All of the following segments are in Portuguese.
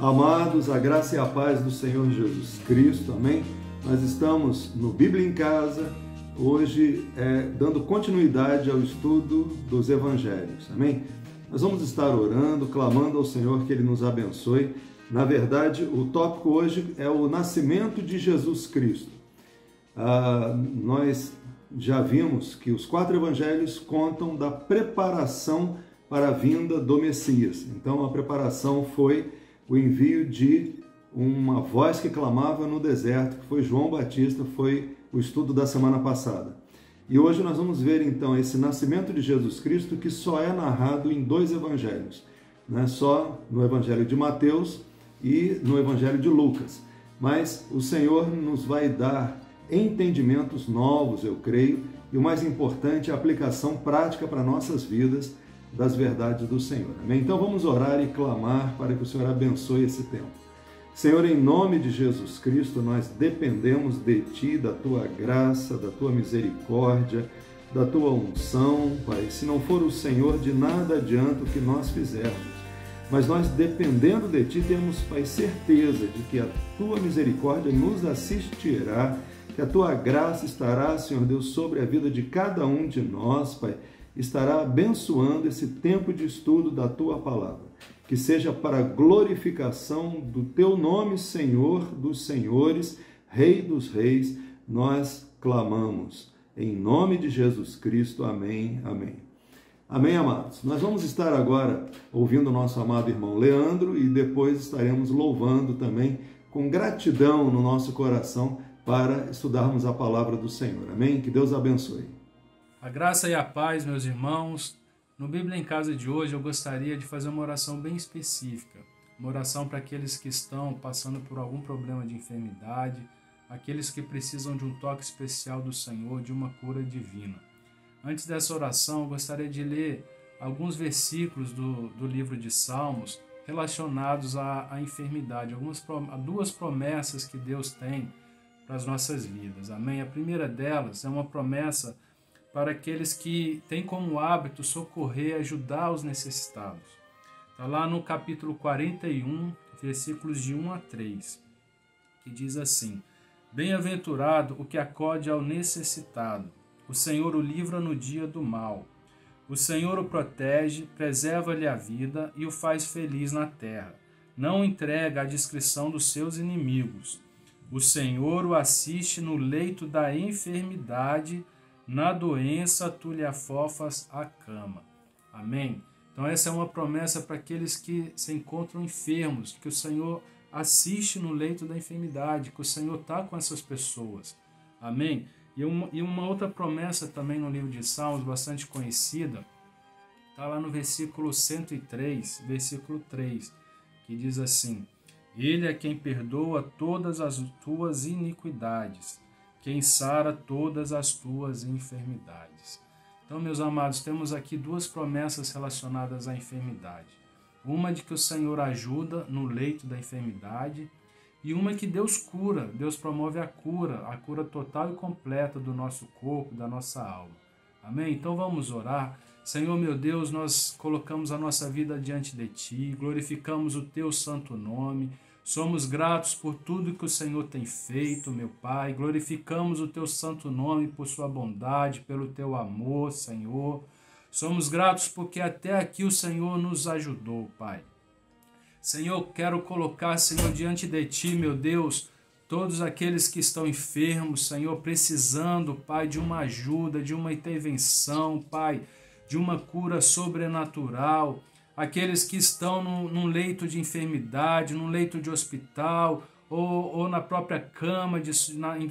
Amados, a graça e a paz do Senhor Jesus Cristo, amém? Nós estamos no Bíblia em Casa, hoje dando continuidade ao estudo dos Evangelhos, amém? Nós vamos estar orando, clamando ao Senhor que Ele nos abençoe. Na verdade, o tópico hoje é o nascimento de Jesus Cristo. Nós já vimos que os 4 Evangelhos contam da preparação para a vinda do Messias. Então, a preparação foi o envio de uma voz que clamava no deserto, que foi João Batista, foi o estudo da semana passada. E hoje nós vamos ver então esse nascimento de Jesus Cristo, que só é narrado em 2 evangelhos, né? Só no Evangelho de Mateus e no Evangelho de Lucas. Mas o Senhor nos vai dar entendimentos novos, eu creio, e o mais importante, a aplicação prática para nossas vidas das verdades do Senhor. Amém? Então vamos orar e clamar para que o Senhor abençoe esse tempo. Senhor, em nome de Jesus Cristo, nós dependemos de Ti, da Tua graça, da Tua misericórdia, da Tua unção, Pai. Se não for o Senhor, de nada adianta o que nós fizermos. Mas nós, dependendo de Ti, temos, Pai, certeza de que a Tua misericórdia nos assistirá, que a Tua graça estará, Senhor Deus, sobre a vida de cada um de nós, Pai, estará abençoando esse tempo de estudo da Tua Palavra. Que seja para a glorificação do Teu nome, Senhor dos Senhores, Rei dos Reis, nós clamamos. Em nome de Jesus Cristo, amém, amém. Amém, amados? Nós vamos estar agora ouvindo o nosso amado irmão Leandro e depois estaremos louvando também com gratidão no nosso coração para estudarmos a palavra do Senhor. Amém? Que Deus abençoe. A graça e a paz, meus irmãos. No Bíblia em Casa de hoje eu gostaria de fazer uma oração bem específica. Uma oração para aqueles que estão passando por algum problema de enfermidade, aqueles que precisam de um toque especial do Senhor, de uma cura divina. Antes dessa oração, eu gostaria de ler alguns versículos do livro de Salmos relacionados à enfermidade, duas promessas que Deus tem para as nossas vidas. Amém? A primeira delas é uma promessa para aqueles que têm como hábito socorrer e ajudar os necessitados. Está lá no capítulo 41, versículos de 1 a 3, que diz assim: Bem-aventurado o que acode ao necessitado, o Senhor o livra no dia do mal. O Senhor o protege, preserva-lhe a vida e o faz feliz na terra. Não o entrega à discrição dos seus inimigos. O Senhor o assiste no leito da enfermidade, na doença tu lhe afofas a cama. Amém? Então essa é uma promessa para aqueles que se encontram enfermos, que o Senhor assiste no leito da enfermidade, que o Senhor está com essas pessoas. Amém? E uma outra promessa também no livro de Salmos, bastante conhecida, está lá no versículo 103, versículo 3, que diz assim: Ele é quem perdoa todas as tuas iniquidades, quem sara todas as tuas enfermidades. Então, meus amados, temos aqui 2 promessas relacionadas à enfermidade. Uma de que o Senhor ajuda no leito da enfermidade e uma que Deus cura, Deus promove a cura total e completa do nosso corpo, da nossa alma. Amém? Então vamos orar. Senhor, meu Deus, nós colocamos a nossa vida diante de Ti, glorificamos o Teu santo nome. Somos gratos por tudo que o Senhor tem feito, meu Pai. Glorificamos o Teu santo nome por Sua bondade, pelo Teu amor, Senhor. Somos gratos porque até aqui o Senhor nos ajudou, Pai. Senhor, quero colocar, Senhor, diante de Ti, meu Deus, todos aqueles que estão enfermos, Senhor, precisando, Pai, de uma ajuda, de uma intervenção, Pai, de uma cura sobrenatural. Aqueles que estão num leito de enfermidade, num leito de hospital, ou na própria cama,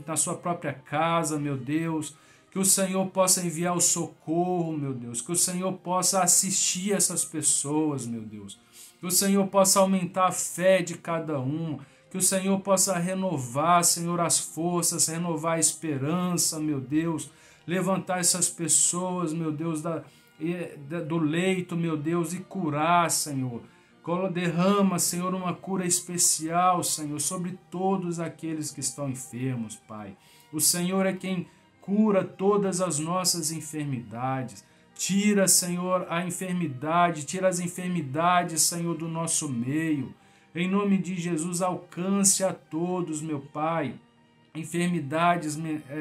na sua própria casa, meu Deus, que o Senhor possa enviar o socorro, meu Deus, que o Senhor possa assistir essas pessoas, meu Deus, que o Senhor possa aumentar a fé de cada um, que o Senhor possa renovar, Senhor, as forças, renovar a esperança, meu Deus, levantar essas pessoas, meu Deus, do leito, meu Deus, e curar, Senhor. Derrama, Senhor, uma cura especial, Senhor, sobre todos aqueles que estão enfermos, Pai. O Senhor é quem cura todas as nossas enfermidades. Tira, Senhor, a enfermidade, tira as enfermidades, Senhor, do nosso meio. Em nome de Jesus, alcance a todos, meu Pai. Enfermidades,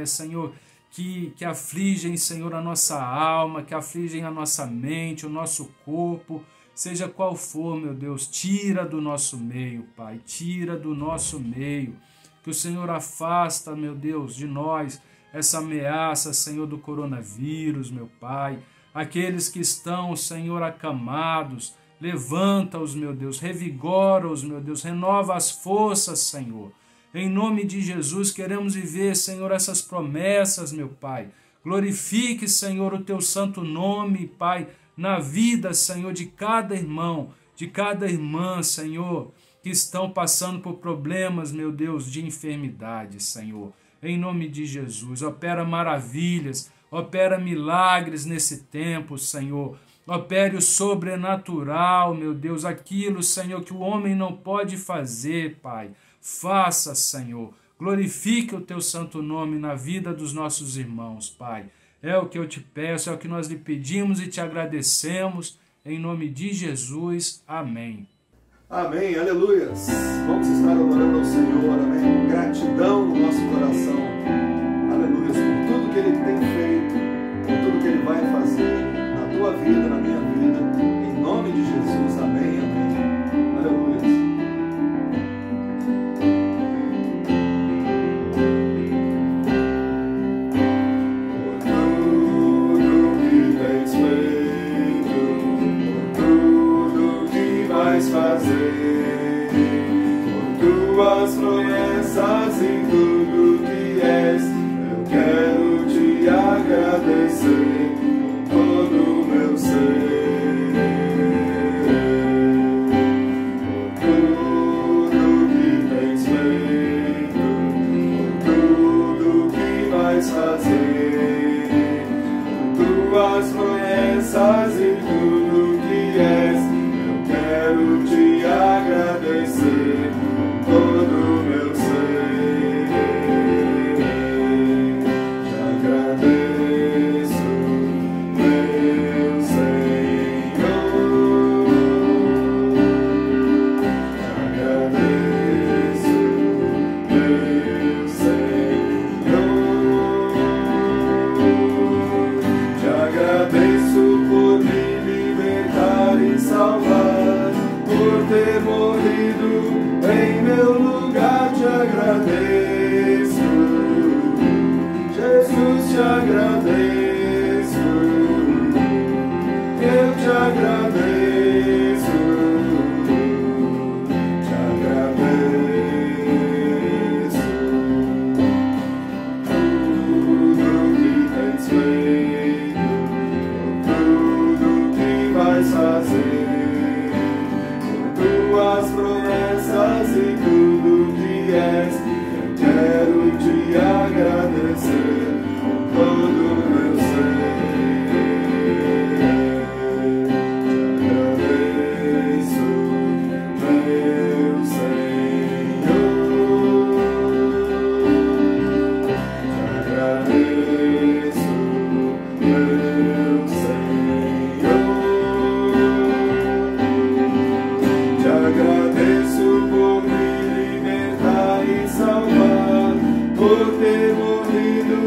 Senhor, que afligem, Senhor, a nossa alma, que afligem a nossa mente, o nosso corpo, seja qual for, meu Deus, tira do nosso meio, Pai, tira do nosso meio. Que o Senhor afasta, meu Deus, de nós essa ameaça, Senhor, do coronavírus, meu Pai. Aqueles que estão, Senhor, acamados, levanta-os, meu Deus, revigora-os, meu Deus, renova as forças, Senhor. Em nome de Jesus, queremos viver, Senhor, essas promessas, meu Pai. Glorifique, Senhor, o teu santo nome, Pai, na vida, Senhor, de cada irmão, de cada irmã, Senhor, que estão passando por problemas, meu Deus, de enfermidade, Senhor. Em nome de Jesus, opera maravilhas, opera milagres nesse tempo, Senhor. Opere o sobrenatural, meu Deus, aquilo, Senhor, que o homem não pode fazer, Pai. Faça, Senhor. Glorifique o teu santo nome na vida dos nossos irmãos, Pai. É o que eu te peço, é o que nós lhe pedimos e te agradecemos. Em nome de Jesus. Amém. Amém, aleluias. Vamos estar adorando ao Senhor, amém, com gratidão no nosso coração, aleluias, por tudo que Ele tem feito, por tudo que Ele vai fazer na tua vida, na minha vida, em nome de Jesus, amém, amém, aleluias. Fazer por tuas promessas e tudo que és, eu quero te agradecer com todo o meu ser. Por tudo que tens feito, por tudo que vais fazer, por tuas promessas e tudo que és, quero te agradecer com todo o meu ser. Te agradeço, meu Senhor. Te agradeço, meu Senhor. Te agradeço por me libertar e salvar, por ter morrido em meu lugar. Te agradeço, Jesus, te agradeço, eu te agradeço, te agradeço. Tudo que tens feito, tudo que vais fazer, tuas promessas e tudo que és, eu quero te agradecer com todo o meu ser. Te agradeço, meu Senhor. Te agradeço, meu Senhor. Te agradeço por me libertar e salvar, por ter morrido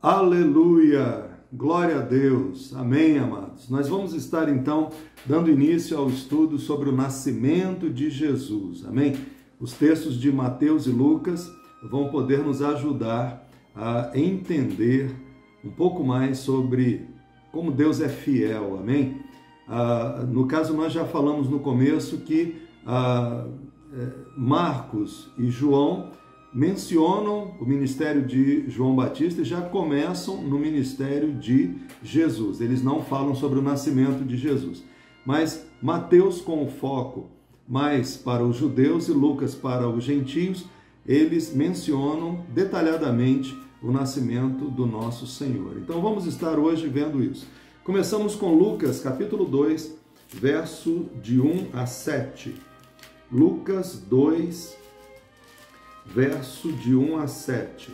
Aleluia! Glória a Deus! Amém, amados? Nós vamos estar, então, dando início ao estudo sobre o nascimento de Jesus. Amém? Os textos de Mateus e Lucas vão poder nos ajudar a entender um pouco mais sobre como Deus é fiel. Amém? No caso, nós já falamos no começo que Marcos e João mencionam o ministério de João Batista e já começam no ministério de Jesus. Eles não falam sobre o nascimento de Jesus. Mas Mateus, com o foco mais para os judeus, e Lucas para os gentios, eles mencionam detalhadamente o nascimento do nosso Senhor. Então vamos estar hoje vendo isso. Começamos com Lucas, capítulo 2, verso de 1 a 7. Lucas 2, verso de 1 a 7.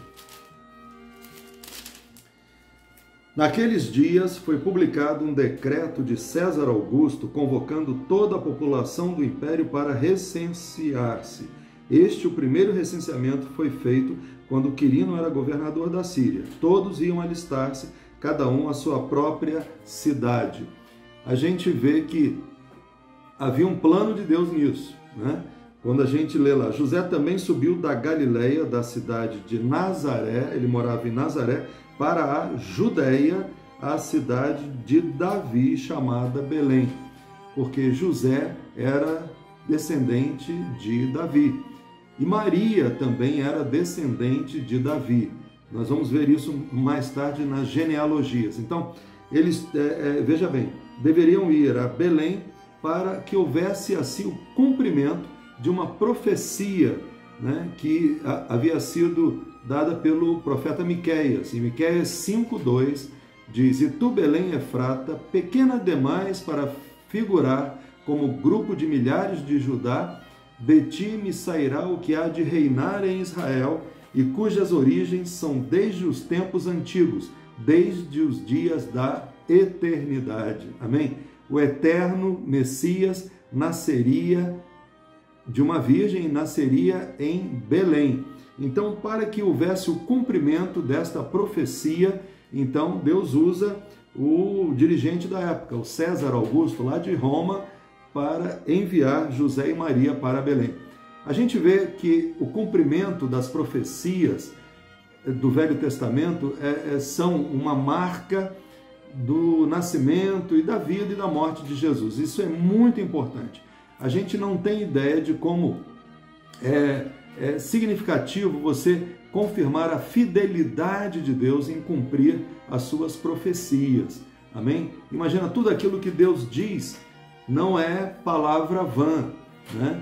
Naqueles dias foi publicado um decreto de César Augusto convocando toda a população do império para recensear-se. O primeiro recenseamento foi feito quando Quirino era governador da Síria. Todos iam alistar-se, cada um à sua própria cidade. A gente vê que havia um plano de Deus nisso, né? Quando a gente lê lá, José também subiu da Galileia, da cidade de Nazaré, ele morava em Nazaré, para a Judeia, a cidade de Davi, chamada Belém, porque José era descendente de Davi. E Maria também era descendente de Davi. Nós vamos ver isso mais tarde nas genealogias. Então, eles, veja bem, deveriam ir a Belém para que houvesse assim o cumprimento de uma profecia, né, que havia sido dada pelo profeta Miqueias. Em Miqueias 5:2 diz: "E tu, Belém Efrata, pequena demais para figurar como grupo de milhares de Judá, de ti me sairá o que há de reinar em Israel, e cujas origens são desde os tempos antigos, desde os dias da eternidade." Amém? O eterno Messias nasceria de uma virgem, nasceria em Belém. Então, para que houvesse o cumprimento desta profecia, então Deus usa o dirigente da época, o César Augusto, lá de Roma, para enviar José e Maria para Belém. A gente vê que o cumprimento das profecias do Velho Testamento são uma marca do nascimento e da vida e da morte de Jesus. Isso é muito importante. A gente não tem ideia de como é significativo você confirmar a fidelidade de Deus em cumprir as suas profecias. Amém? Imagina, tudo aquilo que Deus diz não é palavra vã, né?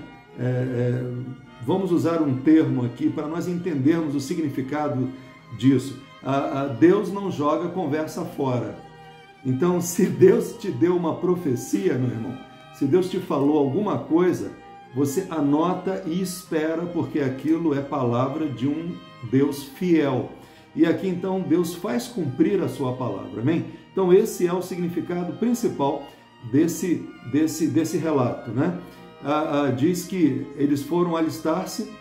Vamos usar um termo aqui para nós entendermos o significado disso. Deus não joga conversa fora. Então, se Deus te deu uma profecia, meu irmão, se Deus te falou alguma coisa, você anota e espera, porque aquilo é palavra de um Deus fiel. E aqui então Deus faz cumprir a sua palavra, amém? Então esse é o significado principal desse relato, né? Diz que eles foram alistar-se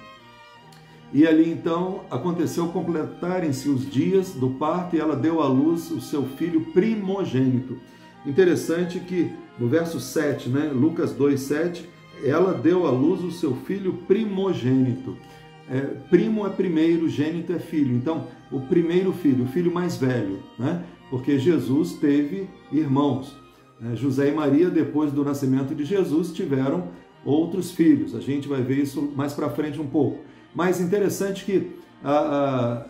e ali então aconteceu completarem-se os dias do parto e ela deu à luz o seu filho primogênito. Interessante que no verso 7, né, Lucas 2:7, ela deu à luz o seu filho primogênito. Primo é primeiro, gênito é filho. Então, o primeiro filho, o filho mais velho, né? Porque Jesus teve irmãos. José e Maria, depois do nascimento de Jesus, tiveram outros filhos. A gente vai ver isso mais para frente um pouco. Mas interessante que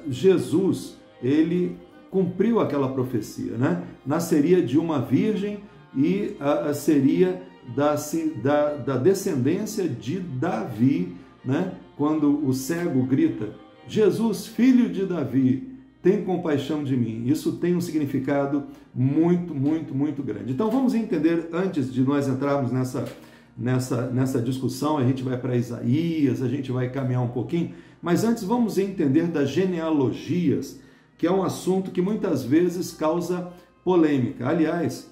Jesus, ele cumpriu aquela profecia, né? Nasceria de uma virgem e seria da descendência de Davi, né? Quando o cego grita: "Jesus, filho de Davi, tem compaixão de mim." Isso tem um significado muito, muito, muito grande. Então vamos entender, antes de nós entrarmos nessa discussão, a gente vai para Isaías, a gente vai caminhar um pouquinho, mas antes vamos entender das genealogias, que é um assunto que muitas vezes causa polêmica. Aliás,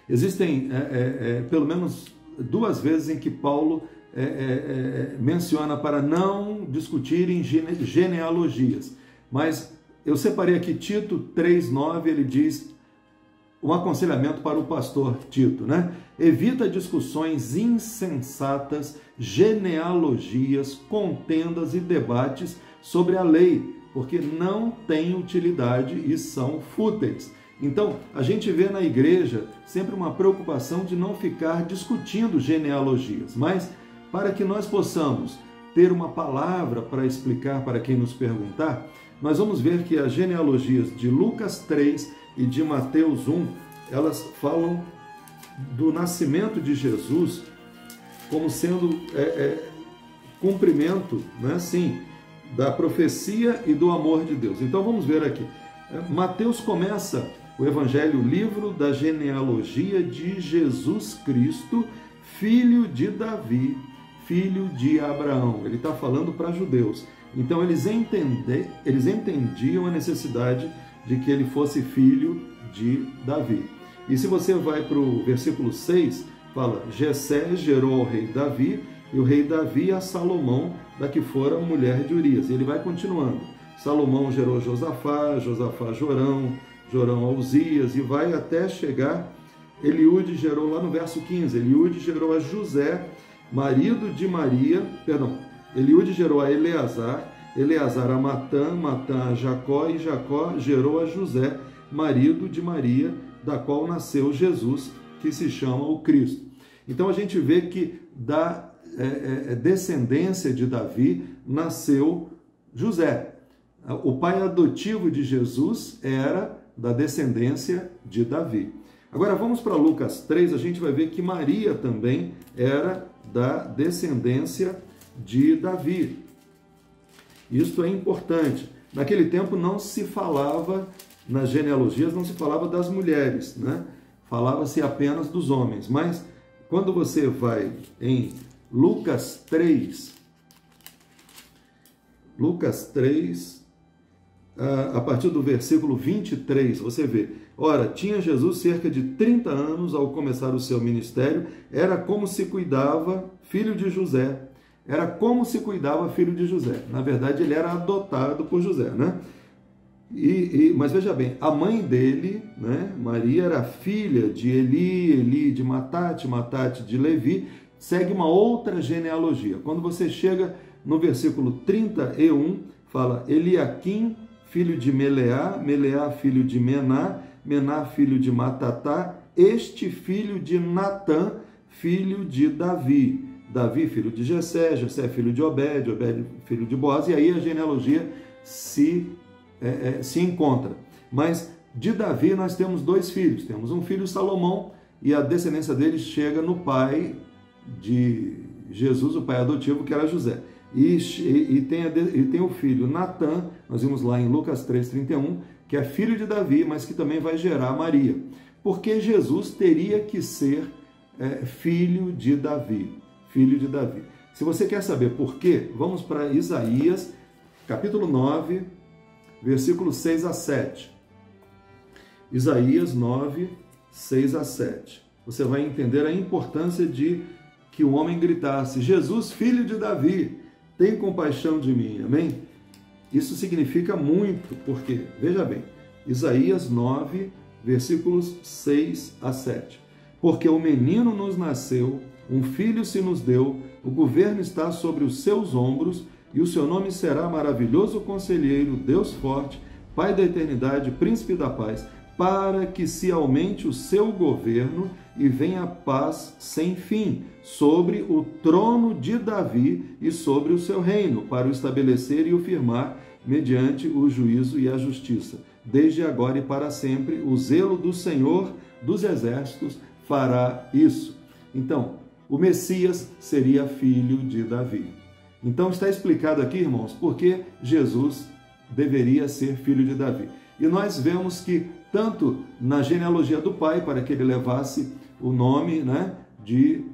existem pelo menos 2 vezes em que Paulo menciona para não discutirem genealogias, mas eu separei aqui Tito 3,9, ele diz um aconselhamento para o pastor Tito, né? Evita discussões insensatas, genealogias, contendas e debates sobre a lei, porque não têm utilidade e são fúteis. Então, a gente vê na igreja sempre uma preocupação de não ficar discutindo genealogias, mas para que nós possamos ter uma palavra para explicar para quem nos perguntar, nós vamos ver que as genealogias de Lucas 3 e de Mateus 1, elas falam do nascimento de Jesus como sendo cumprimento, né, sim, da profecia e do amor de Deus. Então vamos ver aqui. Mateus começa o Evangelho, o livro da genealogia de Jesus Cristo, filho de Davi, filho de Abraão. Ele está falando para judeus. Então eles entendiam a necessidade de que ele fosse filho de Davi. E se você vai para o versículo 6, fala: Jessé gerou ao rei Davi, e o rei Davi a Salomão, da que fora mulher de Urias. E ele vai continuando. Salomão gerou Josafá, Josafá Jorão, Jorão a Uzias, e vai até chegar, Eliúde gerou, lá no verso 15, Eliúde gerou a José, marido de Maria, Eliúde gerou a Eleazar, Eleazar a Matã, Matã a Jacó, e Jacó gerou a José, marido de Maria, da qual nasceu Jesus, que se chama o Cristo. Então a gente vê que da descendência de Davi nasceu José. O pai adotivo de Jesus era da descendência de Davi. Agora vamos para Lucas 3, a gente vai ver que Maria também era da descendência de Davi. Isto é importante. Naquele tempo não se falava, nas genealogias não se falava das mulheres, né? Falava-se apenas dos homens. Mas quando você vai em Lucas 3, a partir do versículo 23, você vê: ora, tinha Jesus cerca de 30 anos ao começar o seu ministério, era como se cuidava filho de José. Era como se cuidava filho de José. Na verdade, ele era adotado por José, né? Mas veja bem, a mãe dele, né, Maria, era filha de Eli, Eli de Matate, Matate de Levi. Segue uma outra genealogia. Quando você chega no versículo 31, fala Eliaquim, filho de Meleá, Meleá, filho de Mená, Mená, filho de Matatá, este filho de Natã, filho de Davi. Davi, filho de Jessé, Jessé, filho de Obed, Obed, filho de Boaz, e aí a genealogia se encontra. Mas de Davi nós temos dois filhos. Temos um filho, Salomão, e a descendência dele chega no pai de Jesus, o pai adotivo, que era José. E tem o filho Natã, nós vimos lá em Lucas 3,31, que é filho de Davi, mas que também vai gerar Maria. Porque Jesus teria que ser filho de Davi. Filho de Davi. Se você quer saber por quê, vamos para Isaías, capítulo 9, versículos 6 a 7. Isaías 9, 6 a 7. Você vai entender a importância de que o homem gritasse: Jesus, filho de Davi, tem compaixão de mim. Amém? Isso significa muito, porque, veja bem, Isaías 9, versículos 6 a 7. Porque o menino nos nasceu, um filho se nos deu, o governo está sobre os seus ombros, e o seu nome será Maravilhoso Conselheiro, Deus Forte, Pai da Eternidade, Príncipe da Paz, para que se aumente o seu governo e venha a paz sem fim sobre o trono de Davi e sobre o seu reino, para o estabelecer e o firmar mediante o juízo e a justiça. Desde agora e para sempre, o zelo do Senhor dos Exércitos fará isso. Então, o Messias seria filho de Davi. Então está explicado aqui, irmãos, porque Jesus deveria ser filho de Davi. E nós vemos que tanto na genealogia do pai, para que ele levasse o nome, né, de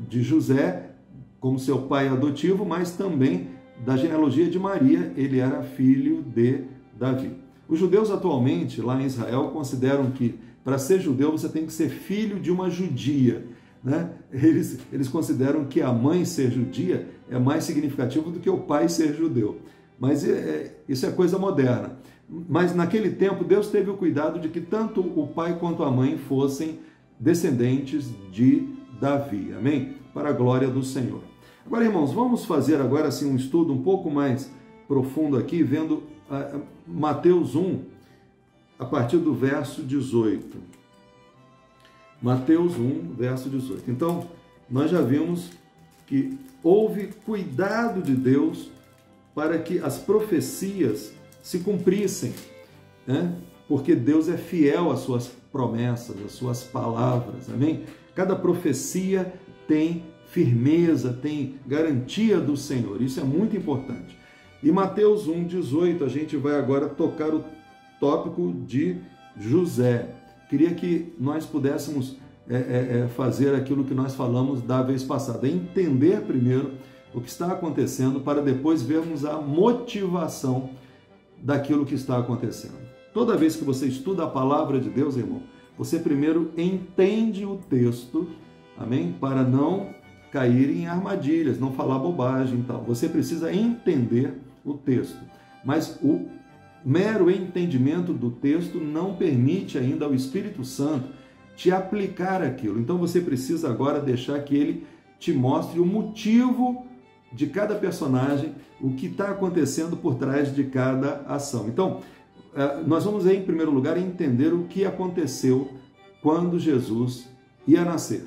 José como seu pai adotivo, mas também da genealogia de Maria, ele era filho de Davi. Os judeus atualmente, lá em Israel, consideram que para ser judeu você tem que ser filho de uma judia, né? Eles consideram que a mãe ser judia é mais significativo do que o pai ser judeu. Mas isso é coisa moderna. Mas naquele tempo, Deus teve o cuidado de que tanto o pai quanto a mãe fossem descendentes de Davi. Amém? Para a glória do Senhor. Agora, irmãos, vamos fazer agora assim, um estudo um pouco mais profundo aqui, vendo Mateus 1, a partir do verso 18. Mateus 1, verso 18. Então, nós já vimos que houve cuidado de Deus para que as profecias se cumprissem, né? Porque Deus é fiel às suas promessas, às suas palavras, amém? Cada profecia tem firmeza, tem garantia do Senhor, isso é muito importante. E Mateus 1,18, a gente vai agora tocar o tópico de José. Queria que nós pudéssemos fazer aquilo que nós falamos da vez passada, entender primeiro o que está acontecendo para depois vermos a motivação daquilo que está acontecendo. Toda vez que você estuda a palavra de Deus, irmão, você primeiro entende o texto, amém? Para não cair em armadilhas, não falar bobagem e tal. Você precisa entender o texto, mas o mero entendimento do texto não permite ainda ao Espírito Santo te aplicar aquilo. Então você precisa agora deixar que ele te mostre o motivo de cada personagem, o que está acontecendo por trás de cada ação. Então, nós vamos aí, em primeiro lugar, entender o que aconteceu quando Jesus ia nascer,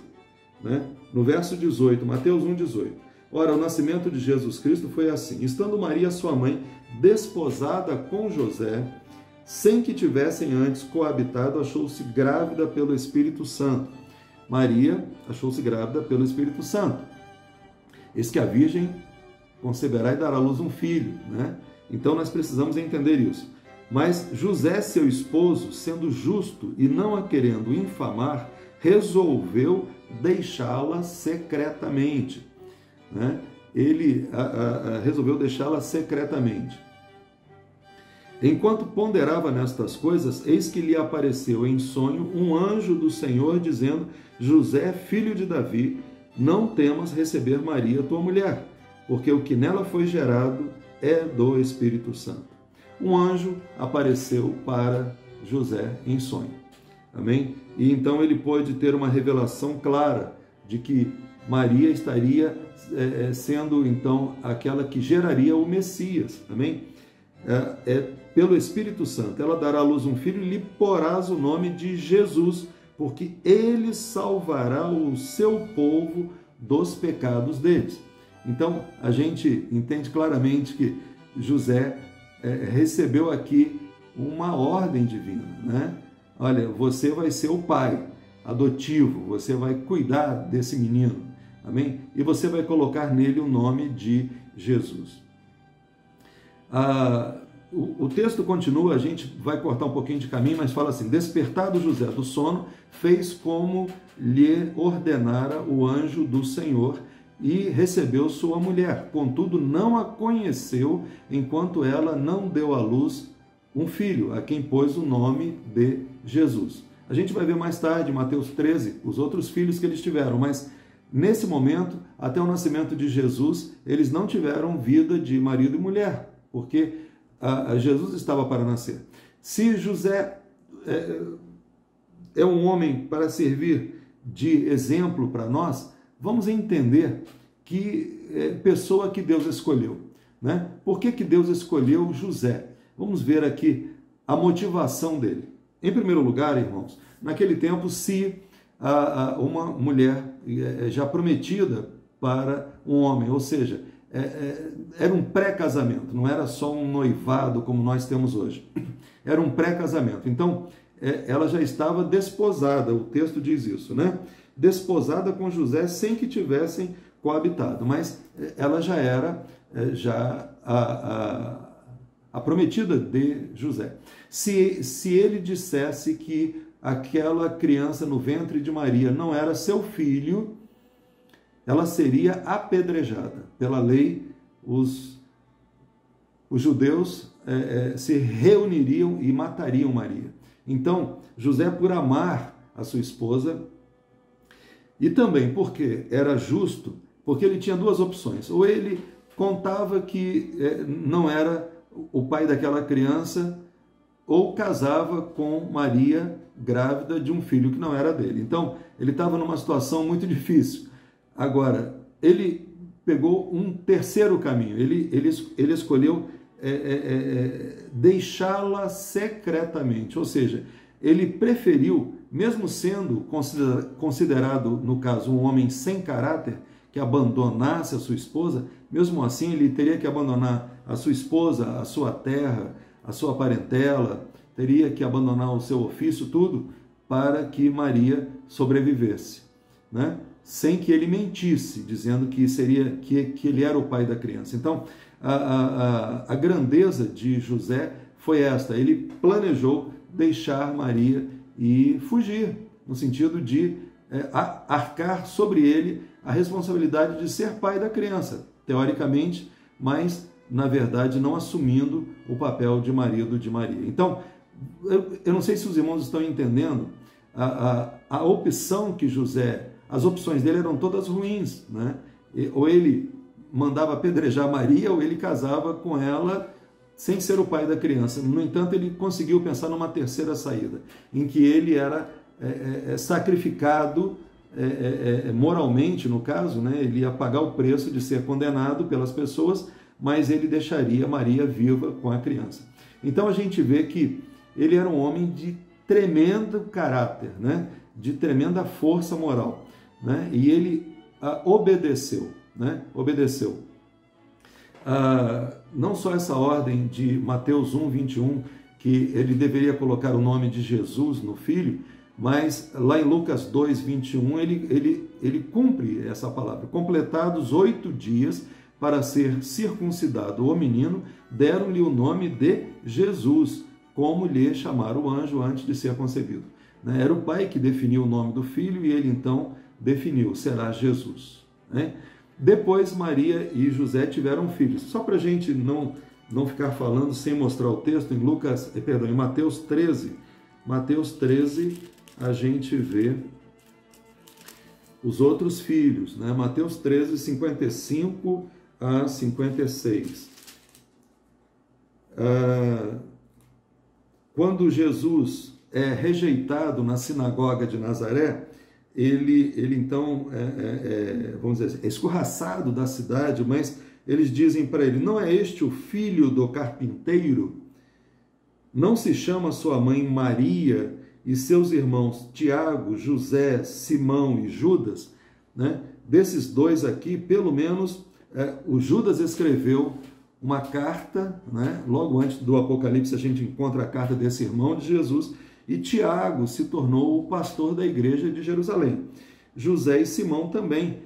né? No verso 18, Mateus 1,18. Ora, o nascimento de Jesus Cristo foi assim: estando Maria, sua mãe, desposada com José, sem que tivessem antes coabitado, achou-se grávida pelo Espírito Santo. Maria achou-se grávida pelo Espírito Santo. Eis que a Virgem conceberá e dará à luz um filho, né? Então nós precisamos entender isso. Mas José, seu esposo, sendo justo e não a querendo infamar, resolveu deixá-la secretamente, né? Ele resolveu deixá-la secretamente. Enquanto ponderava nestas coisas, eis que lhe apareceu em sonho um anjo do Senhor, dizendo: José, filho de Davi, não temas receber Maria, tua mulher, porque o que nela foi gerado é do Espírito Santo. Um anjo apareceu para José em sonho. Amém? E então ele pôde ter uma revelação clara de que Maria estaria sendo então aquela que geraria o Messias. Amém? Pelo Espírito Santo. Ela dará à luz um filho e lhe porás o nome de Jesus, porque ele salvará o seu povo dos pecados deles. Então, a gente entende claramente que José recebeu aqui uma ordem divina, né? Olha, você vai ser o pai adotivo, você vai cuidar desse menino, amém? E você vai colocar nele o nome de Jesus. O texto continua, a gente vai cortar um pouquinho de caminho, mas fala assim: despertado José do sono, fez como lhe ordenara o anjo do Senhor e recebeu sua mulher. Contudo, não a conheceu enquanto ela não deu à luz um filho, a quem pôs o nome de Jesus. A gente vai ver mais tarde, em Mateus 13, os outros filhos que eles tiveram, mas nesse momento, até o nascimento de Jesus, eles não tiveram vida de marido e mulher, porque Jesus estava para nascer. Se José é um homem para servir de exemplo para nós, vamos entender que pessoa que Deus escolheu, né? Por que Deus escolheu José? Vamos ver aqui a motivação dele. Em primeiro lugar, irmãos, naquele tempo, se uma mulher já prometida para um homem, ou seja, era um pré-casamento, não era só um noivado como nós temos hoje, era um pré-casamento. Então, ela já estava desposada, o texto diz isso, né? Desposada com José sem que tivessem coabitado, mas ela já era a prometida de José. Se ele dissesse que aquela criança no ventre de Maria não era seu filho, ela seria apedrejada. Pela lei, os judeus se reuniriam e matariam Maria. Então, José, por amar a sua esposa, e também porque era justo, porque ele tinha duas opções: ou ele contava que não era o pai daquela criança, ou casava com Maria grávida de um filho que não era dele. Então, ele estava numa situação muito difícil. Agora, ele pegou um terceiro caminho, ele escolheu deixá-la secretamente, ou seja, ele preferiu, mesmo sendo considerado, no caso, um homem sem caráter, que abandonasse a sua esposa, mesmo assim ele teria que abandonar a sua esposa, a sua terra, a sua parentela, teria que abandonar o seu ofício, tudo, para que Maria sobrevivesse, né? Sem que ele mentisse, dizendo que ele era o pai da criança. Então, a grandeza de José foi esta: ele planejou deixar Maria e fugir, no sentido de arcar sobre ele a responsabilidade de ser pai da criança, teoricamente, mas, na verdade, não assumindo o papel de marido de Maria. Então, eu não sei se os irmãos estão entendendo a opção que José, as opções dele eram todas ruins, né? Ou ele mandava apedrejar Maria, ou ele casava com ela sem ser o pai da criança. No entanto, ele conseguiu pensar numa terceira saída, em que ele era sacrificado moralmente, no caso, né? Ele ia pagar o preço de ser condenado pelas pessoas, mas ele deixaria Maria viva com a criança. Então a gente vê que ele era um homem de tremendo caráter, né? De tremenda força moral, né? E ele obedeceu, né? Obedeceu. Não só essa ordem de Mateus 1:21, que ele deveria colocar o nome de Jesus no filho, mas lá em Lucas 2:21 ele cumpre essa palavra. Completados 8 dias para ser circuncidado o menino, deram-lhe o nome de Jesus, como lhe chamara o anjo antes de ser concebido. Era o pai que definiu o nome do filho e ele então definiu: será Jesus. Depois Maria e José tiveram filhos. Só para a gente não ficar falando sem mostrar o texto, em Mateus 13, a gente vê os outros filhos, né? Mateus 13, 55 a 56. Quando Jesus é rejeitado na sinagoga de Nazaré, ele então, vamos dizer assim, é escorraçado da cidade, mas eles dizem para ele: não é este o filho do carpinteiro? Não se chama sua mãe Maria e seus irmãos Tiago, José, Simão e Judas? Né? Desses dois aqui, pelo menos, o Judas escreveu uma carta, né? Logo antes do Apocalipse a gente encontra a carta desse irmão de Jesus, e Tiago se tornou o pastor da igreja de Jerusalém. José e Simão também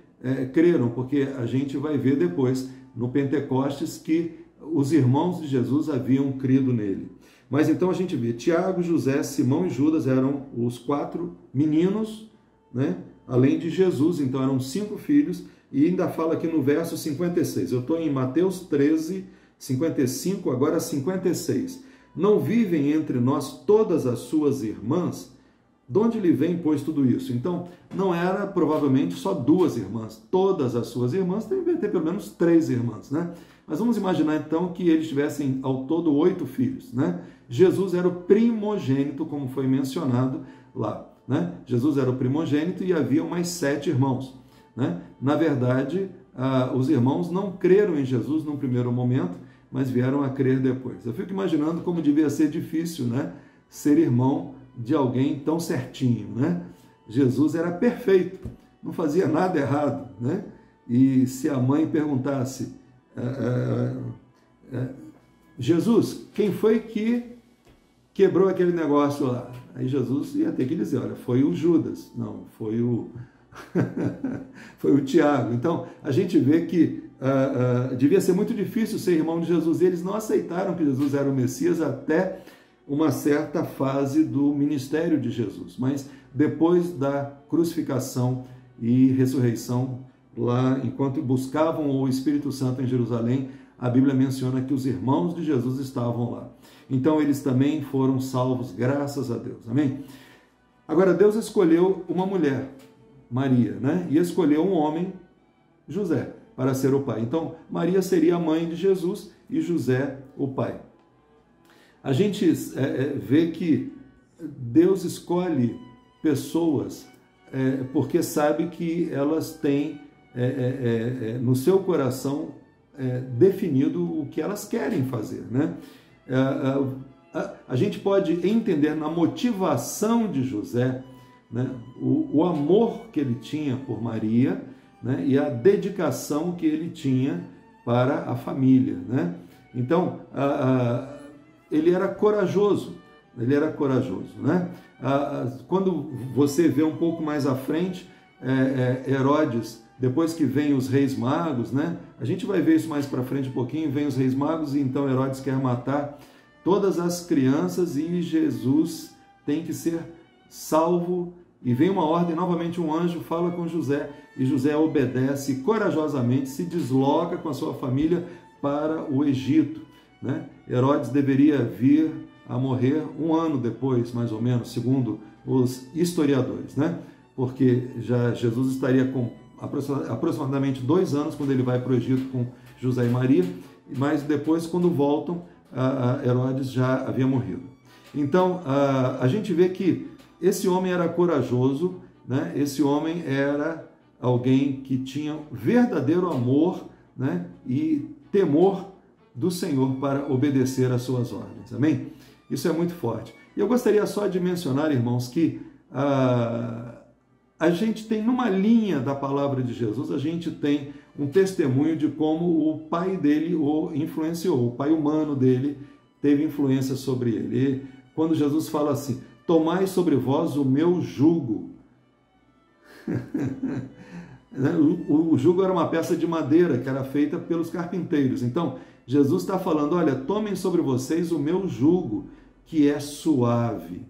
creram, porque a gente vai ver depois, no Pentecostes, que os irmãos de Jesus haviam crido nele. Mas então a gente vê, Tiago, José, Simão e Judas eram os 4 meninos, né? Além de Jesus, então eram 5 filhos, e ainda fala aqui no verso 56. Eu estou em Mateus 13, 55, agora 56. Não vivem entre nós todas as suas irmãs? De onde lhe vem, pois, tudo isso? Então, não era provavelmente só 2 irmãs. Todas as suas irmãs devem ter pelo menos 3 irmãs, né? Mas vamos imaginar, então, que eles tivessem ao todo 8 filhos, né? Jesus era o primogênito, como foi mencionado lá, né? Jesus era o primogênito e havia mais 7 irmãos, né? Na verdade, os irmãos não creram em Jesus num primeiro momento, mas vieram a crer depois. Eu fico imaginando como devia ser difícil, né? Ser irmão de alguém tão certinho, né? Jesus era perfeito, não fazia nada errado, né? E se a mãe perguntasse: Jesus, quem foi que quebrou aquele negócio lá? Aí Jesus ia ter que dizer: olha, foi o Judas, não, foi o foi o Tiago. Então a gente vê que devia ser muito difícil ser irmão de Jesus. Eles não aceitaram que Jesus era o Messias até uma certa fase do ministério de Jesus, mas depois da crucificação e ressurreição, lá enquanto buscavam o Espírito Santo em Jerusalém, a Bíblia menciona que os irmãos de Jesus estavam lá. Então eles também foram salvos, graças a Deus. Amém? Agora, Deus escolheu uma mulher, Maria, né? E escolheu um homem, José. para ser o pai. Então, Maria seria a mãe de Jesus e José o pai. A gente vê que Deus escolhe pessoas porque sabe que elas têm no seu coração definido o que elas querem fazer, né? A gente pode entender na motivação de José, né, o amor que ele tinha por Maria, né, e a dedicação que ele tinha para a família, né? Então, ele era corajoso, né? Quando você vê um pouco mais à frente, Herodes, depois que vem os reis magos, né? A gente vai ver isso mais para frente um pouquinho, vem os reis magos e então Herodes quer matar todas as crianças e Jesus tem que ser salvo e vem uma ordem, novamente um anjo fala com José e José obedece corajosamente, se desloca com a sua família para o Egito, né? Herodes deveria vir a morrer um ano depois, mais ou menos, segundo os historiadores, né? Porque já Jesus estaria com aproximadamente 2 anos quando ele vai para o Egito com José e Maria, mas depois, quando voltam, Herodes já havia morrido. Então, a gente vê que esse homem era corajoso, né? Esse homem era alguém que tinha verdadeiro amor, né? E temor do Senhor para obedecer às suas ordens. Amém? Isso é muito forte. E eu gostaria só de mencionar, irmãos, que a gente tem, numa linha da palavra de Jesus, a gente tem um testemunho de como o pai dele o influenciou, o pai humano dele teve influência sobre ele. E quando Jesus fala assim, tomai sobre vós o meu jugo. O jugo era uma peça de madeira que era feita pelos carpinteiros. Então, Jesus está falando, olha, tomem sobre vocês o meu jugo, que é suave.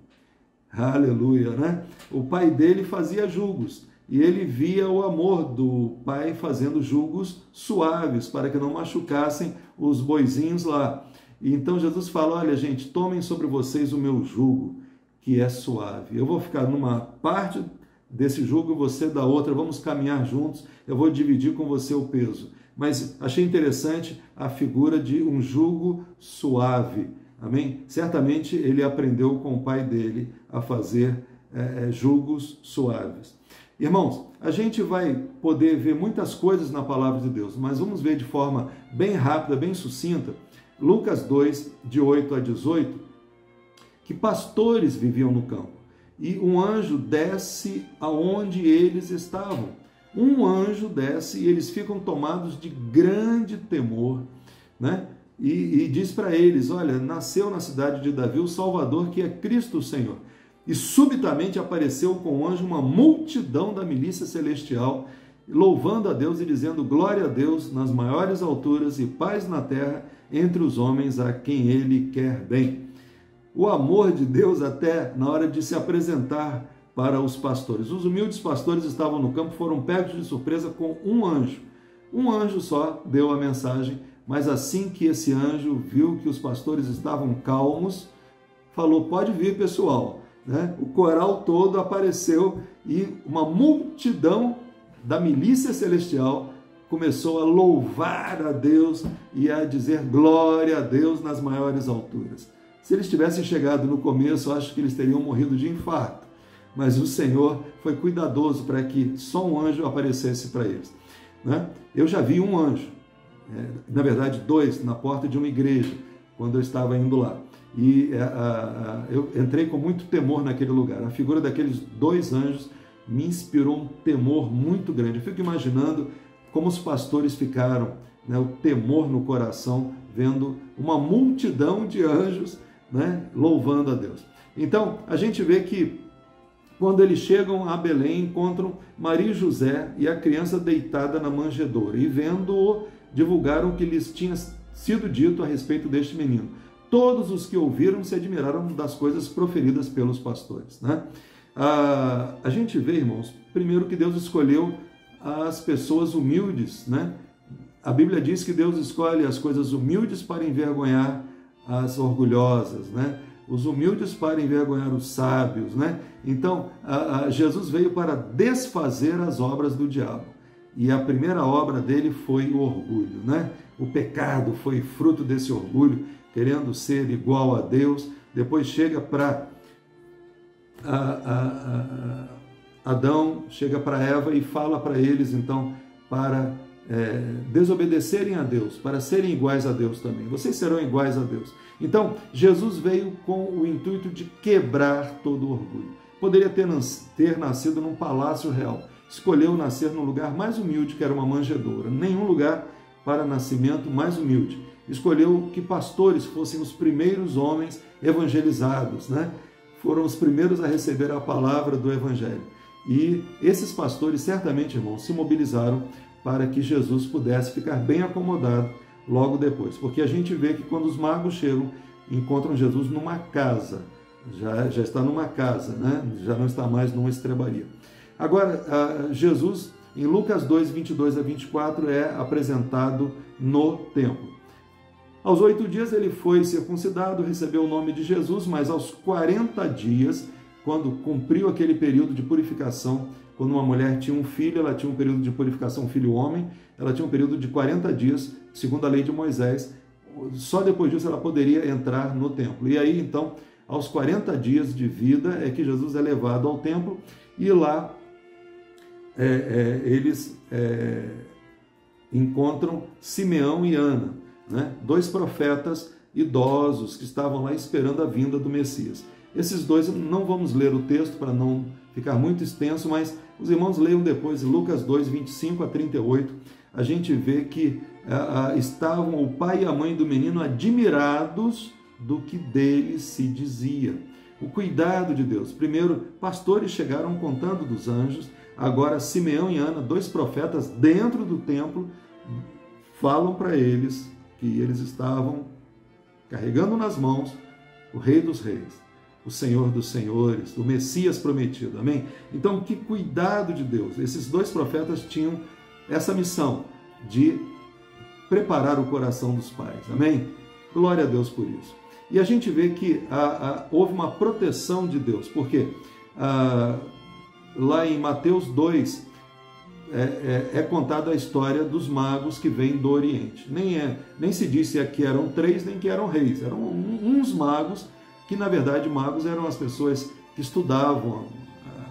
Aleluia, né? O pai dele fazia jugos e ele via o amor do pai fazendo jugos suaves para que não machucassem os boizinhos lá. E então Jesus fala, olha gente, tomem sobre vocês o meu jugo, que é suave. Eu vou ficar numa parte desse jugo, você da outra, vamos caminhar juntos, eu vou dividir com você o peso. Mas achei interessante a figura de um jugo suave. Amém? Certamente ele aprendeu com o pai dele a fazer jugos suaves. Irmãos, a gente vai poder ver muitas coisas na palavra de Deus, mas vamos ver de forma bem rápida, bem sucinta, Lucas 2, de 8 a 18, que pastores viviam no campo e um anjo desce aonde eles estavam. Um anjo desce e eles ficam tomados de grande temor, né? E diz para eles, olha, nasceu na cidade de Davi o Salvador, que é Cristo o Senhor. E subitamente apareceu com o anjo uma multidão da milícia celestial, louvando a Deus e dizendo, glória a Deus nas maiores alturas e paz na terra entre os homens a quem ele quer bem. O amor de Deus até na hora de se apresentar para os pastores. Os humildes pastores estavam no campo, foram pegos de surpresa com um anjo. Um anjo só deu a mensagem, mas assim que esse anjo viu que os pastores estavam calmos, falou, pode vir pessoal, né? O coral todo apareceu e uma multidão da milícia celestial começou a louvar a Deus e a dizer glória a Deus nas maiores alturas. Se eles tivessem chegado no começo, acho que eles teriam morrido de infarto, mas o Senhor foi cuidadoso para que só um anjo aparecesse para eles, né? Eu já vi um anjo, na verdade 2, na porta de uma igreja, quando eu estava indo lá. E eu entrei com muito temor naquele lugar. A figura daqueles 2 anjos me inspirou um temor muito grande. Eu fico imaginando como os pastores ficaram, né, o temor no coração, vendo uma multidão de anjos, né, louvando a Deus. Então, a gente vê que quando eles chegam a Belém, encontram Maria e José e a criança deitada na manjedoura. E vendo-o, divulgaram o que lhes tinha sido dito a respeito deste menino. Todos os que ouviram se admiraram das coisas proferidas pelos pastores, né? A gente vê, irmãos, primeiro que Deus escolheu as pessoas humildes, né? A Bíblia diz que Deus escolhe as coisas humildes para envergonhar as orgulhosas, né? Os humildes para envergonhar os sábios, né? Então, Jesus veio para desfazer as obras do diabo. e a primeira obra dele foi o orgulho, né? O pecado foi fruto desse orgulho, querendo ser igual a Deus. Depois chega para Adão, chega para Eva e fala para eles, então, para desobedecerem a Deus, para serem iguais a Deus também. Vocês serão iguais a Deus. Então, Jesus veio com o intuito de quebrar todo o orgulho. Poderia ter nascido num palácio real. Escolheu nascer num lugar mais humilde, que era uma manjedoura. Nenhum lugar para nascimento mais humilde. Escolheu que pastores fossem os primeiros homens evangelizados, né? Foram os primeiros a receber a palavra do Evangelho. E esses pastores, certamente, irmãos, se mobilizaram para que Jesus pudesse ficar bem acomodado logo depois. Porque a gente vê que quando os magos chegam, encontram Jesus numa casa. Já está numa casa, né? Já não está mais numa estrebaria. Agora, Jesus, em Lucas 2, 22 a 24, é apresentado no templo. Aos 8 dias ele foi circuncidado, recebeu o nome de Jesus, mas aos 40 dias, quando cumpriu aquele período de purificação, quando uma mulher tinha um filho, ela tinha um período de purificação, filho-homem, ela tinha um período de 40 dias, segundo a lei de Moisés, só depois disso ela poderia entrar no templo. E aí, então, aos 40 dias de vida é que Jesus é levado ao templo e lá eles encontram Simeão e Ana, né? 2 profetas idosos que estavam lá esperando a vinda do Messias. Esses dois, não vamos ler o texto para não ficar muito extenso, mas os irmãos leiam depois, Lucas 2, 25 a 38, a gente vê que estavam o pai e a mãe do menino admirados do que dele se dizia. O cuidado de Deus. Primeiro, pastores chegaram contando dos anjos, agora Simeão e Ana, 2 profetas dentro do templo, falam para eles que eles estavam carregando nas mãos o Rei dos Reis, o Senhor dos Senhores, o Messias prometido, amém? Então, que cuidado de Deus! Esses 2 profetas tinham essa missão de preparar o coração dos pais, amém? Glória a Deus por isso. E a gente vê que houve uma proteção de Deus, porque lá em Mateus 2 é contada a história dos magos que vêm do Oriente. Nem se disse que eram 3, nem que eram reis, eram uns magos que, na verdade, magos eram as pessoas que estudavam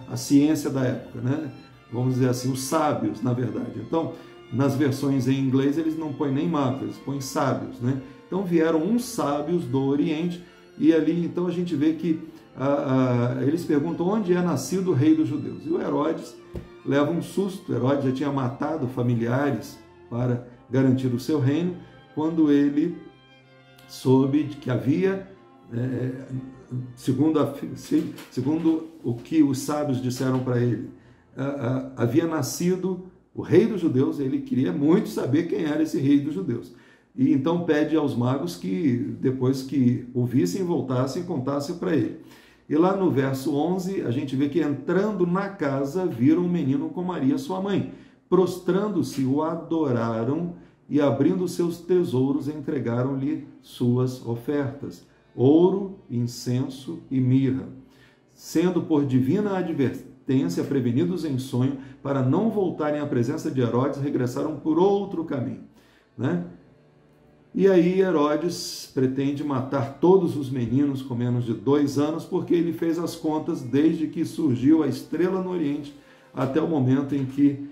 a ciência da época, né? Vamos dizer assim, os sábios, na verdade. Então, nas versões em inglês, eles não põem nem magos, eles põem sábios, né? Então, vieram uns sábios do Oriente, e ali, então, a gente vê que eles perguntam onde é nascido o rei dos judeus. E o Herodes leva um susto. Herodes já tinha matado familiares para garantir o seu reino, quando ele soube que havia, segundo o que os sábios disseram para ele, havia nascido o rei dos judeus. Ele queria muito saber quem era esse rei dos judeus. E então pede aos magos que, depois que o vissem, voltassem e contassem para ele. E lá no verso 11, a gente vê que entrando na casa, viram um menino com Maria, sua mãe. Prostrando-se, o adoraram e, abrindo seus tesouros, entregaram-lhe suas ofertas: ouro, incenso e mirra. Sendo por divina advertência prevenidos em sonho, para não voltarem à presença de Herodes, regressaram por outro caminho, né? E aí Herodes pretende matar todos os meninos com menos de 2 anos, porque ele fez as contas desde que surgiu a estrela no Oriente até o momento em que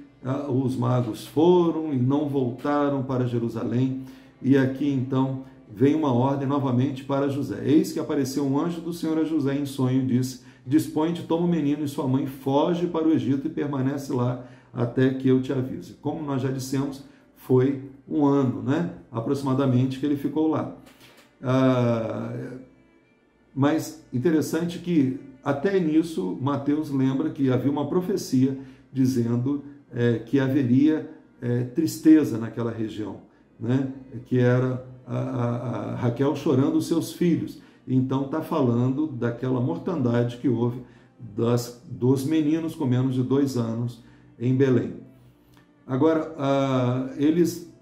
os magos foram e não voltaram para Jerusalém. E aqui então vem uma ordem novamente para José. Eis que apareceu um anjo do Senhor a José em sonho e disse: dispõe-te, toma o menino e sua mãe, foge para o Egito e permanece lá até que eu te avise. Como nós já dissemos, foi 1 ano, né, aproximadamente, que ele ficou lá. Mas interessante que até nisso Mateus lembra que havia uma profecia dizendo que haveria tristeza naquela região, né, que era a Raquel chorando os seus filhos. Então está falando daquela mortandade que houve dos meninos com menos de 2 anos em Belém. Agora, eles,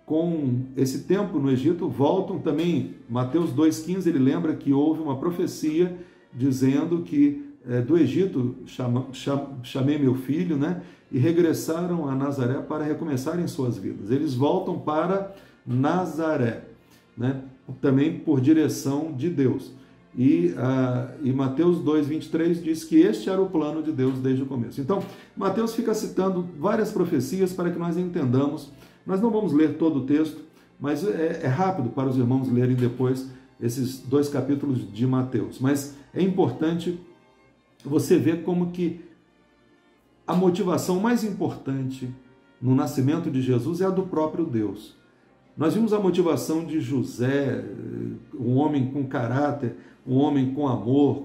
com esse tempo no Egito, voltam também. Mateus 2,15, ele lembra que houve uma profecia dizendo que do Egito chamei meu filho, né? E regressaram a Nazaré para recomeçarem suas vidas. Eles voltam para Nazaré, né? Também por direção de Deus. E Mateus 2,23 diz que este era o plano de Deus desde o começo. Então, Mateus fica citando várias profecias para que nós entendamos. Nós não vamos ler todo o texto, mas é rápido para os irmãos lerem depois esses 2 capítulos de Mateus. Mas é importante você ver como que a motivação mais importante no nascimento de Jesus é a do próprio Deus. Nós vimos a motivação de José, um homem com caráter, um homem com amor,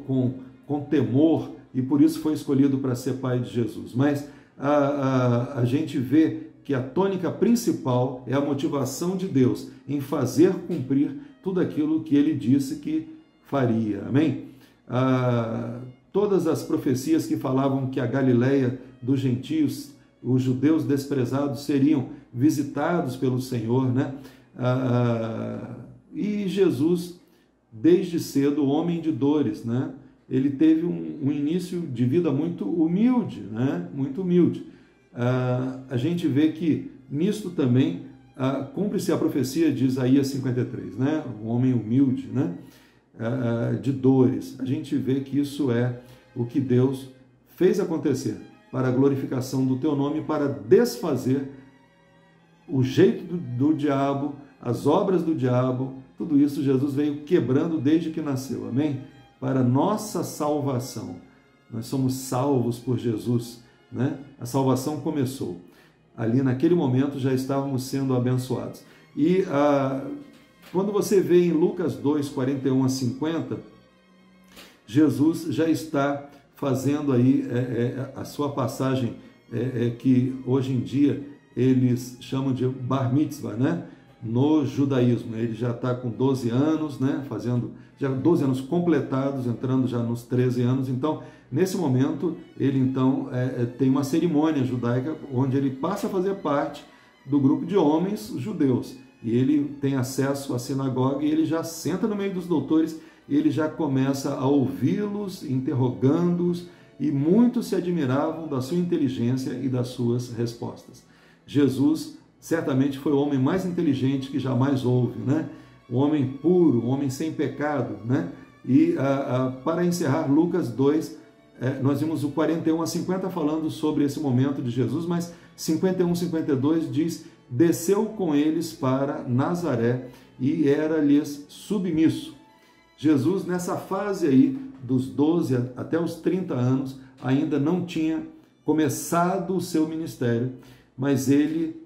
com temor, e por isso foi escolhido para ser pai de Jesus. Mas a gente vê que a tônica principal é a motivação de Deus em fazer cumprir tudo aquilo que ele disse que faria. Amém? Todas as profecias que falavam que a Galileia dos gentios, os judeus desprezados, seriam visitados pelo Senhor, né? E Jesus, desde cedo, homem de dores, né? Ele teve um início de vida muito humilde, né? Muito humilde. A gente vê que nisto também cumpre-se a profecia de Isaías 53, né? Um homem humilde, né? De dores. A gente vê que isso é o que Deus fez acontecer para a glorificação do teu nome, para desfazer o jeito do diabo, as obras do diabo. Tudo isso Jesus veio quebrando desde que nasceu, amém? Para nossa salvação. Nós somos salvos por Jesus, né? A salvação começou. Ali naquele momento já estávamos sendo abençoados. E quando você vê em Lucas 2, 41 a 50, Jesus já está fazendo aí a sua passagem que hoje em dia eles chamam de bar mitzvah, né? No judaísmo. Ele já está com 12 anos, né? Fazendo já 12 anos completados, entrando já nos 13 anos. Então, nesse momento, ele então tem uma cerimônia judaica onde ele passa a fazer parte do grupo de homens judeus. E ele tem acesso à sinagoga e ele já senta no meio dos doutores e ele já começa a ouvi-los, interrogando-os, e muitos se admiravam da sua inteligência e das suas respostas. Jesus certamente foi o homem mais inteligente que jamais houve, né? Um homem puro, um homem sem pecado, né? E para encerrar, Lucas 2, nós vimos o 41 a 50 falando sobre esse momento de Jesus, mas 51, 52 diz: desceu com eles para Nazaré e era-lhes submisso. Jesus, nessa fase aí, dos 12 até os 30 anos, ainda não tinha começado o seu ministério, mas ele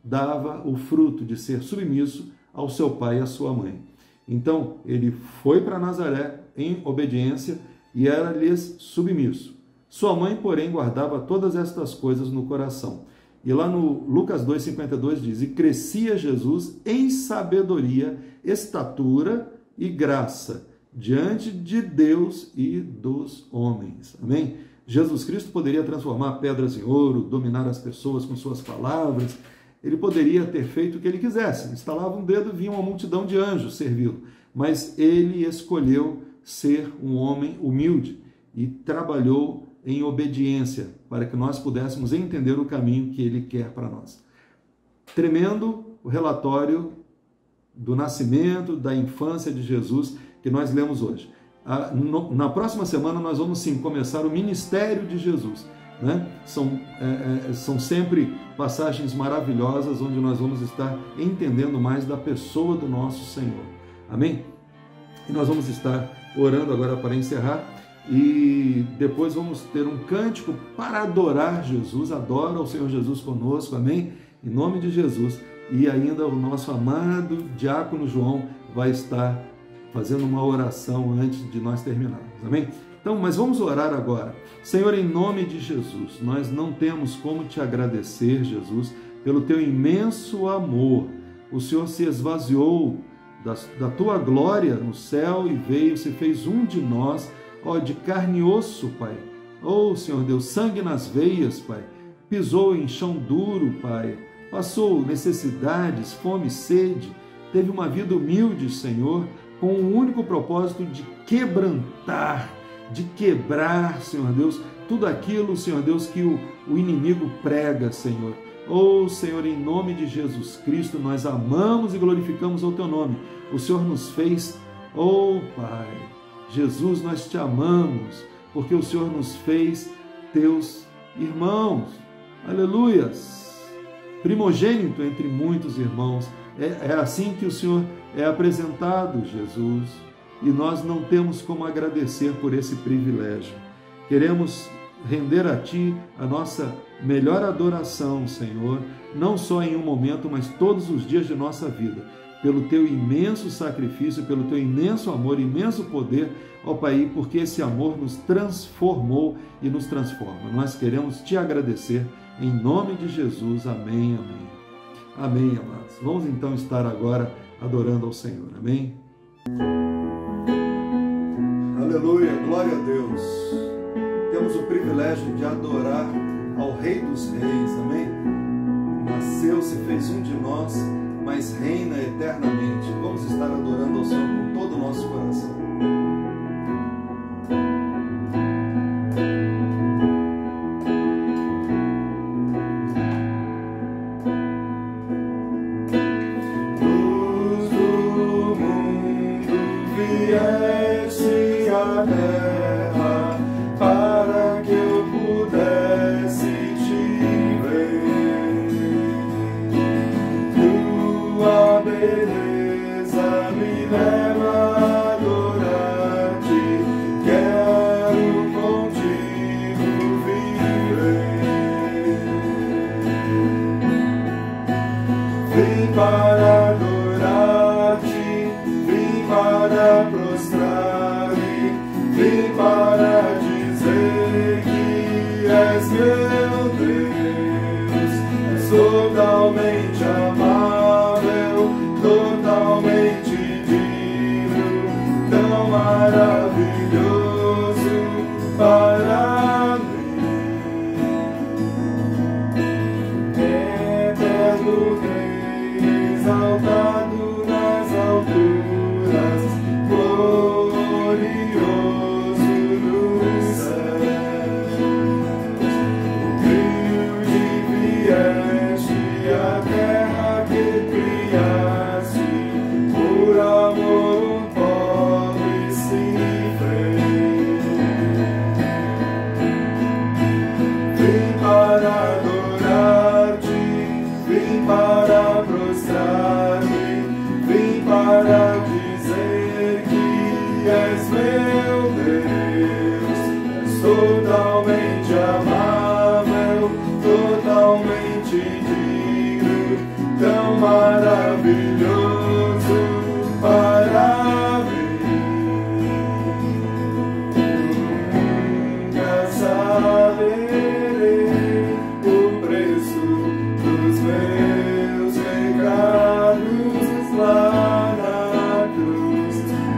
dava o fruto de ser submisso ao seu pai e à sua mãe. Então, ele foi para Nazaré em obediência e era-lhes submisso. Sua mãe, porém, guardava todas estas coisas no coração. E lá no Lucas 2,52 diz: e crescia Jesus em sabedoria, estatura e graça diante de Deus e dos homens. Amém? Jesus Cristo poderia transformar pedras em ouro, dominar as pessoas com suas palavras. Ele poderia ter feito o que ele quisesse. Estalava um dedo e vinha uma multidão de anjos servi-lo. Mas ele escolheu ser um homem humilde e trabalhou em obediência para que nós pudéssemos entender o caminho que ele quer para nós. Tremendo o relatório do nascimento, da infância de Jesus que nós lemos hoje. Na próxima semana nós vamos sim começar o ministério de Jesus, né? São sempre passagens maravilhosas onde nós vamos estar entendendo mais da pessoa do nosso Senhor. Amém? E nós vamos estar orando agora para encerrar e depois vamos ter um cântico para adorar Jesus. Adora o Senhor Jesus conosco, amém? Em nome de Jesus. E ainda o nosso amado diácono João vai estar fazendo uma oração antes de nós terminarmos, amém? Então, mas vamos orar agora. Senhor, em nome de Jesus, nós não temos como te agradecer, Jesus, pelo teu imenso amor. O Senhor se esvaziou da tua glória no céu e veio, se fez um de nós, ó, de carne e osso, Pai. Oh, Senhor Deus, sangue nas veias, Pai. Pisou em chão duro, Pai. Passou necessidades, fome e sede. Teve uma vida humilde, Senhor, com o único propósito de quebrantar de quebrar, Senhor Deus, tudo aquilo, Senhor Deus, que o inimigo prega, Senhor. Oh, Senhor, em nome de Jesus Cristo, nós amamos e glorificamos o Teu nome. O Senhor nos fez, oh Pai, Jesus, nós Te amamos, porque o Senhor nos fez Teus irmãos. Aleluias! Primogênito entre muitos irmãos. É assim que o Senhor é apresentado, Jesus. E nós não temos como agradecer por esse privilégio. Queremos render a Ti a nossa melhor adoração, Senhor, não só em um momento, mas todos os dias de nossa vida, pelo Teu imenso sacrifício, pelo Teu imenso amor, imenso poder, ó Pai, porque esse amor nos transformou e nos transforma. Nós queremos Te agradecer em nome de Jesus. Amém, amém. Amém, amados. Vamos então estar agora adorando ao Senhor. Amém? Aleluia, glória a Deus. Temos o privilégio de adorar ao Rei dos Reis, amém? Nasceu, se fez um de nós, mas reina eternamente. Vamos estar adorando ao Senhor com todo o nosso coração. Luz do mundo vieste à terra para que eu pudesse te ver. Tua beleza me leva a adorar-te. Quero contigo viver. Vim para adorar-te, vim para prostrar-me, vim para dizer que és meu Deus. És totalmente amável, totalmente digno, tão maravilhoso para mim. Eterno Rei, exaltado nas alturas, glorioso nos céus. Humilde vieste à terra que criaste, por amor um pobre se fez. Vim para adorar-te, vim para prostrar-me, vim para dizer que és meu Deus. És totalmente amável, totalmente digno, tão maravilhoso para mim. Nunca saberei o preço dos meus pecados lá na cruz.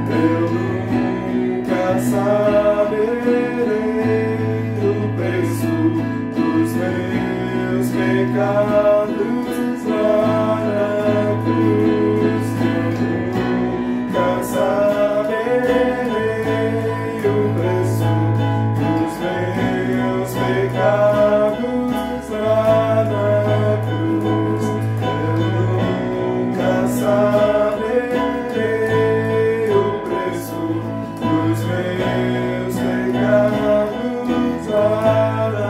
Eu nunca saberei o preço dos meus pecados lá na cruz. Eu nunca saberei o preço dos meus pecados lá na cruz. Eu nunca saberei o preço dos meus pecados lá na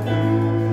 cruz.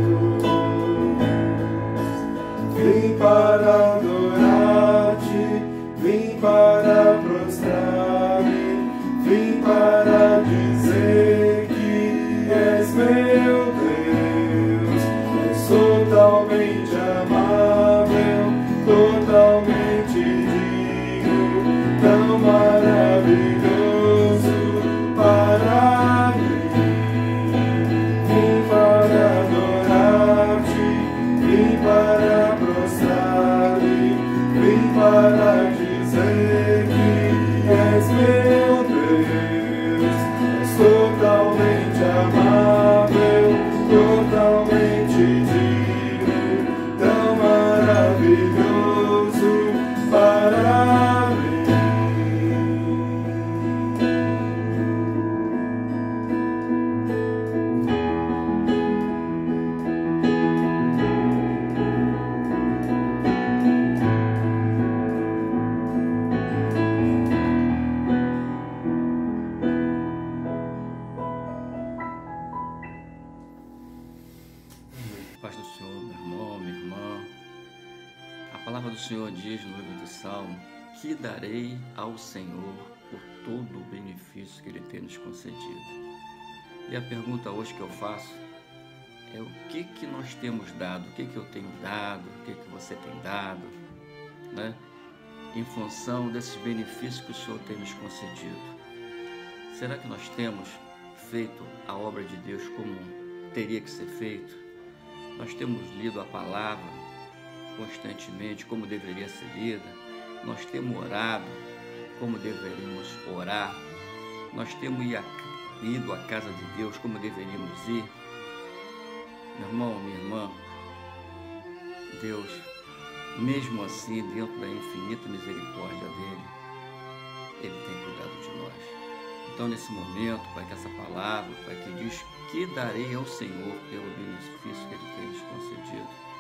Senhor diz no livro de Salmo: que darei ao Senhor por todo o benefício que Ele tem nos concedido. E a pergunta hoje que eu faço é: o que nós temos dado, o que eu tenho dado, o que você tem dado, né? Em função desses benefícios que o Senhor tem nos concedido. Será que nós temos feito a obra de Deus como teria que ser feito? Nós temos lido a palavra constantemente como deveria ser lida? Nós temos orado como deveríamos orar? Nós temos ido à casa de Deus como deveríamos ir? Meu irmão, minha irmã, Deus, mesmo assim, dentro da infinita misericórdia dEle, Ele tem cuidado de nós. Então, nesse momento, Pai, que essa palavra, Pai, que diz: que darei ao Senhor pelo benefício que Ele tem nos concedido.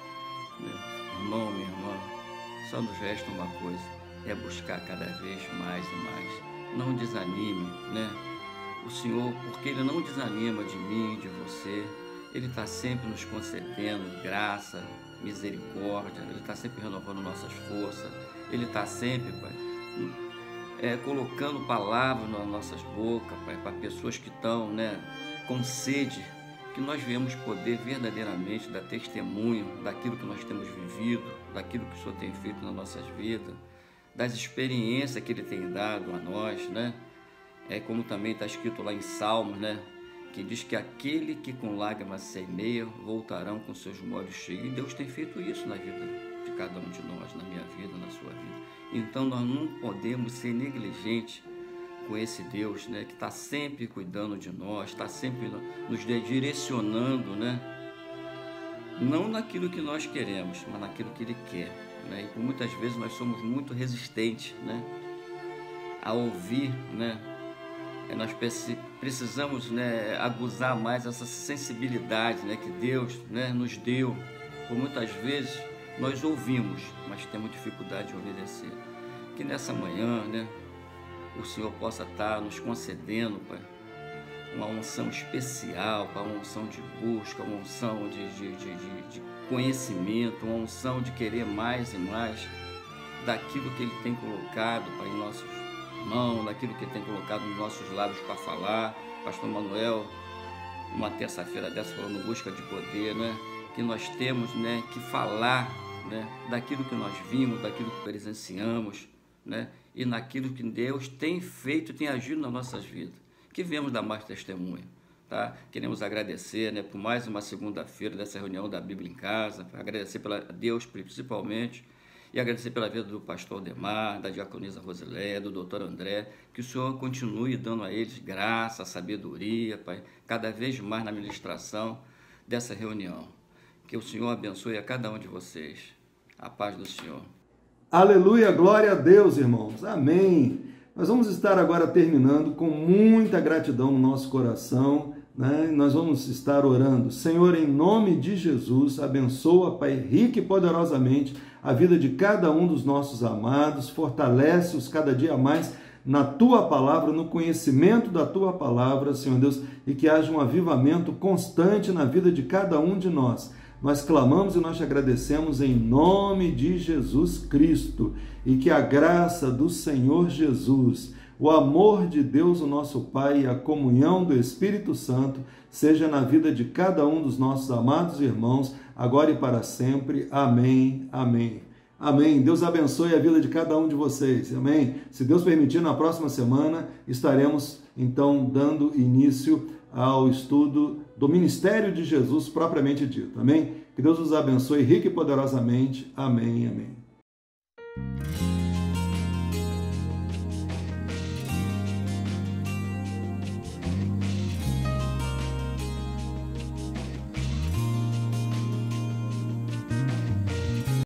Meu irmão, minha irmã, só nos resta uma coisa: é buscar cada vez mais e mais. Não desanime, né? O Senhor, porque Ele não desanima de mim, de você, Ele está sempre nos concedendo graça, misericórdia, Ele está sempre renovando nossas forças, Ele está sempre, Pai, colocando palavras nas nossas bocas, Pai, para pessoas que estão, né, com sede, que nós venhamos poder verdadeiramente dar testemunho daquilo que nós temos vivido, daquilo que o Senhor tem feito nas nossas vidas, das experiências que Ele tem dado a nós, né? Como também está escrito lá em Salmos, né? Que diz que aquele que com lágrimas semeia voltarão com seus molhos cheios. E Deus tem feito isso na vida de cada um de nós, na minha vida, na sua vida. Então nós não podemos ser negligentes com esse Deus, né? Que está sempre cuidando de nós, está sempre nos direcionando, né? Não naquilo que nós queremos, mas naquilo que Ele quer, né? E por muitas vezes nós somos muito resistentes, né, a ouvir, né? Nós precisamos, né, aguzar mais essa sensibilidade, né, que Deus, né, nos deu. Por muitas vezes nós ouvimos, mas temos dificuldade de obedecer. Que nessa manhã, né, o Senhor possa estar nos concedendo, Pai, uma unção especial, Pai, uma unção de busca, uma unção de conhecimento, uma unção de querer mais e mais daquilo que Ele tem colocado, Pai, em nossos mãos, daquilo que Ele tem colocado nos nossos lábios para falar. Pastor Manuel, uma terça-feira dessa, falando busca de poder, né? Que nós temos, né, que falar, né, daquilo que nós vimos, daquilo que presenciamos, né, e naquilo que Deus tem feito, tem agido nas nossas vidas. Que viemos dar mais testemunho, tá? Queremos agradecer, né, por mais uma segunda-feira dessa reunião da Bíblia em Casa, agradecer a Deus principalmente, e agradecer pela vida do pastor Aldemar, da diaconisa Rosiléia, do doutor André, que o Senhor continue dando a eles graça, sabedoria, Pai, cada vez mais na ministração dessa reunião. Que o Senhor abençoe a cada um de vocês. A paz do Senhor. Aleluia, glória a Deus, irmãos. Amém. Nós vamos estar agora terminando com muita gratidão no nosso coração, né? Nós vamos estar orando. Senhor, em nome de Jesus, abençoa, Pai, rica e poderosamente a vida de cada um dos nossos amados, fortalece-os cada dia mais na Tua Palavra, no conhecimento da Tua Palavra, Senhor Deus, e que haja um avivamento constante na vida de cada um de nós. Nós clamamos e nós te agradecemos em nome de Jesus Cristo, e que a graça do Senhor Jesus, o amor de Deus, o nosso Pai, e a comunhão do Espírito Santo seja na vida de cada um dos nossos amados irmãos, agora e para sempre. Amém, amém. Amém. Deus abençoe a vida de cada um de vocês. Amém. Se Deus permitir, na próxima semana estaremos, então, dando início ao estudo do ministério de Jesus propriamente dito. Amém? Que Deus os abençoe rica e poderosamente. Amém, amém.